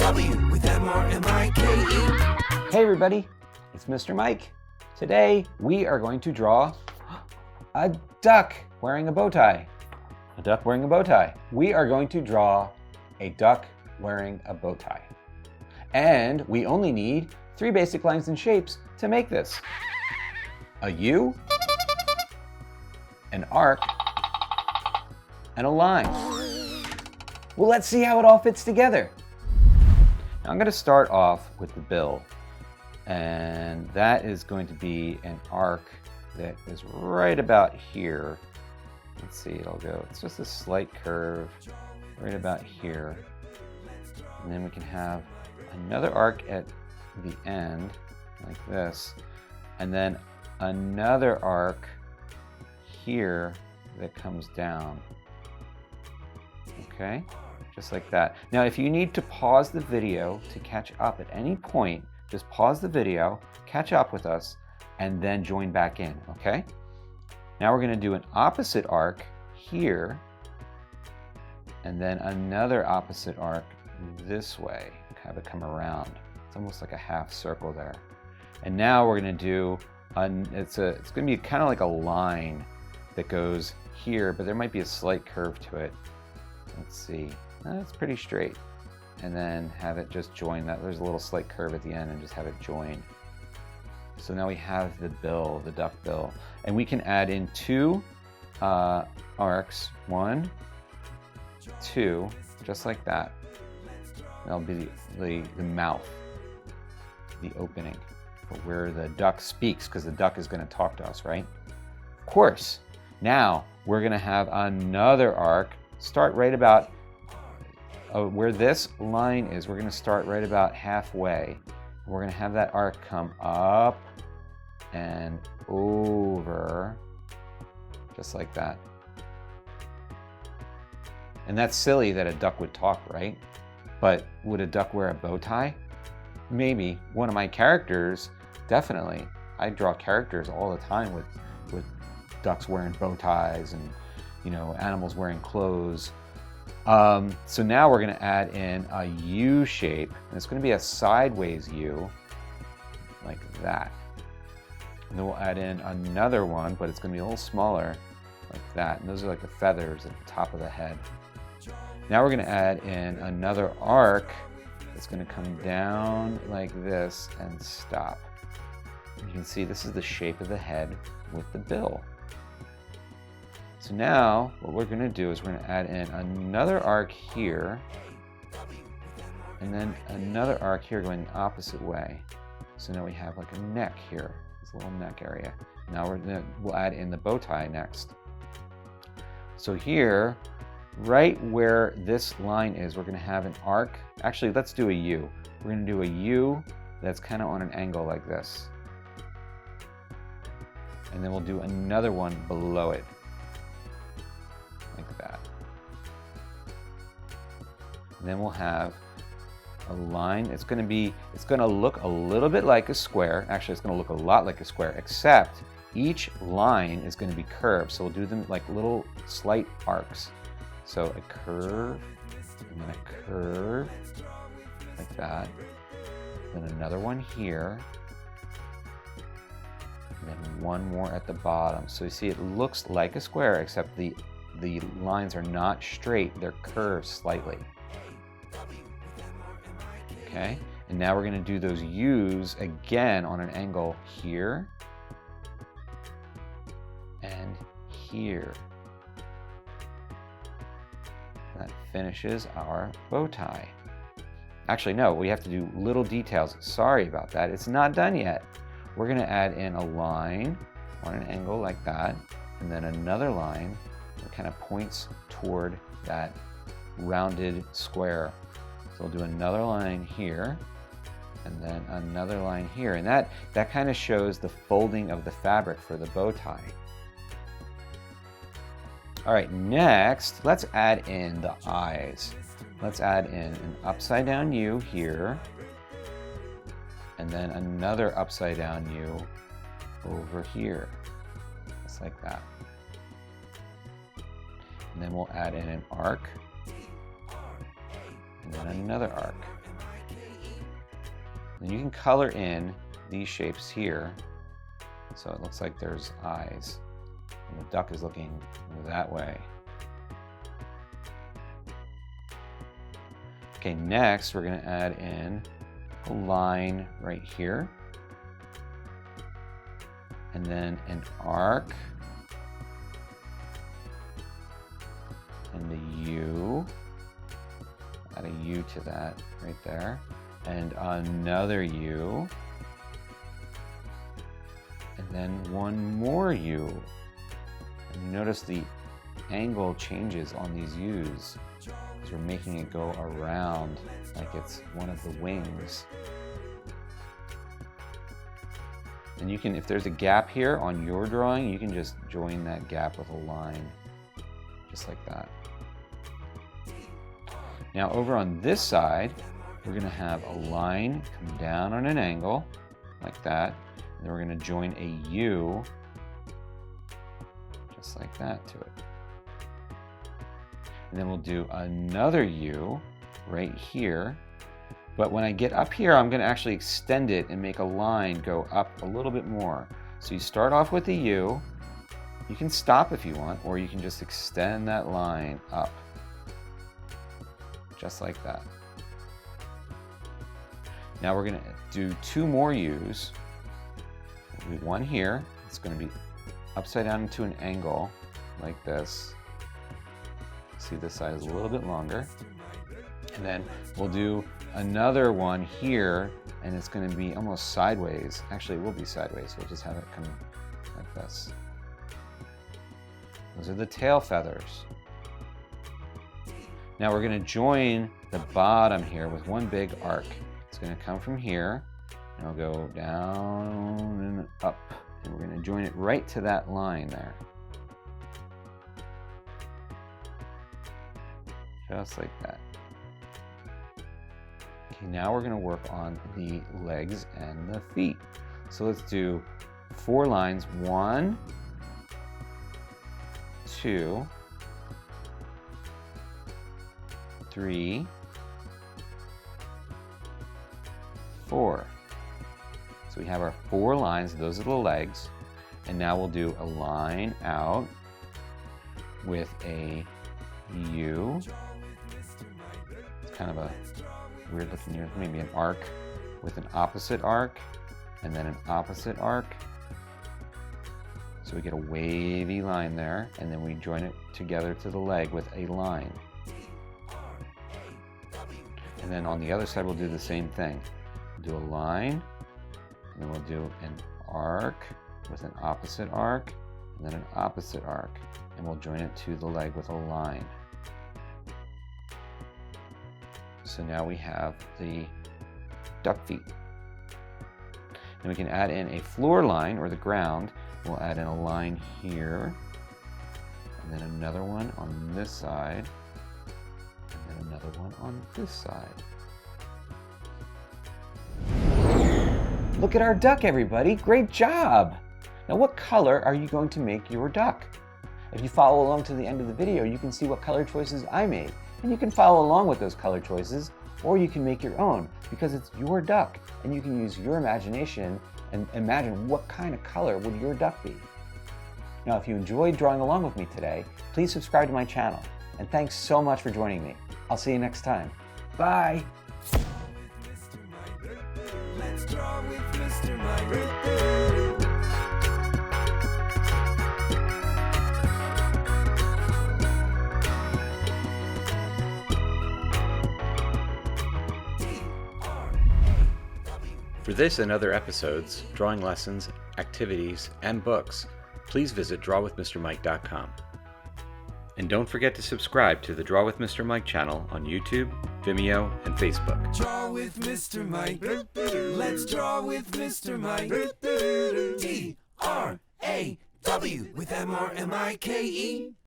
W with MRMIKE. Hey everybody, it's Mr. Mike. Today we are going to draw a duck wearing a bow tie. A duck wearing a bow tie. We are going to draw a duck wearing a bow tie. And we only need 3 basic lines and shapes to make this. A U, an arc, and a line. Well, let's see how it all fits together. Now I'm going to start off with the bill, and that is going to be an arc that is right about here. Let's see, it's just a slight curve right about here. And then we can have another arc at the end, like this, and then another arc here that comes down. Okay, just like that. Now, if you need to pause the video to catch up at any point, just pause the video, catch up with us, and then join back in, okay? Now we're gonna do an opposite arc here, and then another opposite arc this way, have it come around. It's almost like a half circle there. And now we're gonna do, it's gonna be kind of like a line that goes here, but there might be a slight curve to it. Let's see, that's pretty straight. And then have it just join that. There's a little slight curve at the end and just have it join. So now we have the bill, the duck bill. And we can add in 2 arcs, 1, 2, just like that. That'll be the mouth, the opening for where the duck speaks, because the duck is gonna talk to us, right? Of course. Now we're gonna have another arc, start right about where this line is. We're gonna start right about halfway. We're gonna have that arc come up and over, just like that. And that's silly that a duck would talk, right? But would a duck wear a bow tie? Maybe. One of my characters, definitely. I draw characters all the time with ducks wearing bow ties and, you know, animals wearing clothes. So now we're gonna add in a U shape, and it's gonna be a sideways U, like that. And then we'll add in another one, but it's gonna be a little smaller, like that. And those are like the feathers at the top of the head. Now we're gonna add in another arc that's gonna come down like this and stop. You can see this is the shape of the head with the bill. So now what we're gonna do is we're gonna add in another arc here, and then another arc here going the opposite way. So now we have like a neck here, this little neck area. Now we'll add in the bow tie next. So here, right where this line is, we're gonna have an arc. Actually, let's do a U. We're gonna do a U that's kind of on an angle like this. And then we'll do another one below it, like that. And then we'll have a line. It's gonna look a little bit like a square. Actually, it's gonna look a lot like a square, except each line is gonna be curved. So we'll do them like little slight arcs. So a curve, and then a curve, like that. Then another one here, and then one more at the bottom. So you see it looks like a square, except the lines are not straight, they're curved slightly. Okay, and now we're gonna do those U's again on an angle here and here. That finishes our bow tie. Actually, no, we have to do little details. Sorry about that, it's not done yet. We're gonna add in a line on an angle like that, and then another line that kind of points toward that rounded square. So we'll do another line here, and then another line here. And that kind of shows the folding of the fabric for the bow tie. All right, next, let's add in the eyes. Let's add in an upside down U here, and then another upside down U over here, just like that. And then we'll add in an arc, and then another arc. Then you can color in these shapes here. So it looks like there's eyes. And the duck is looking that way. Okay, next we're going to add in a line right here. And then an arc. And the U. Add a U to that right there. And another U. And then one more U. And notice the angle changes on these U's, because we're making it go around like it's one of the wings. And you can, if there's a gap here on your drawing, you can just join that gap with a line, just like that. Now over on this side, we're going to have a line come down on an angle, like that. And then we're going to join a U, just like that, to it. And then we'll do another U right here. But when I get up here, I'm going to actually extend it and make a line go up a little bit more. So you start off with a U. You can stop if you want, or you can just extend that line up, just like that. Now we're going to do two more U's. We'll do one here. It's going to be upside down into an angle like this. See, this side is a little bit longer. And then we'll do another one here, and it's going to be almost sideways. Actually, it will be sideways. We'll just have it come like this. Those are the tail feathers. Now we're going to join the bottom here with one big arc. It's going to come from here, and it'll go down and up. And we're going to join it right to that line there. Just like that. Okay, now we're going to work on the legs and the feet. So let's do 4 lines. 1, 2, 3, 4. So we have our 4 lines. Those are the legs. And now we'll do a line out with a U. It's kind of a weird looking U. Maybe an arc with an opposite arc, and then an opposite arc. So we get a wavy line there, and then we join it together to the leg with a line. And then on the other side, we'll do the same thing. We'll do a line, and then we'll do an arc with an opposite arc, and then an opposite arc, and we'll join it to the leg with a line. So now we have the duck feet. Then we can add in a floor line, or the ground. We'll add in a line here, and then another one on this side, and then another one on this side. Look at our duck, everybody. Great job! Now what color are you going to make your duck? If you follow along to the end of the video, you can see what color choices I made. And you can follow along with those color choices, or you can make your own, because it's your duck, and you can use your imagination and imagine what kind of color would your duck be. Now, if you enjoyed drawing along with me today, please subscribe to my channel. And thanks so much for joining me. I'll see you next time. Bye! Let's draw with Mr. Mike. For this and other episodes, drawing lessons, activities, and books, please visit drawwithmrmike.com. And don't forget to subscribe to the Draw with Mr. Mike channel on YouTube, Vimeo, and Facebook. Draw with Mr. Mike. Let's draw with Mr. Mike. D-R-A-W with M-R-M-I-K-E.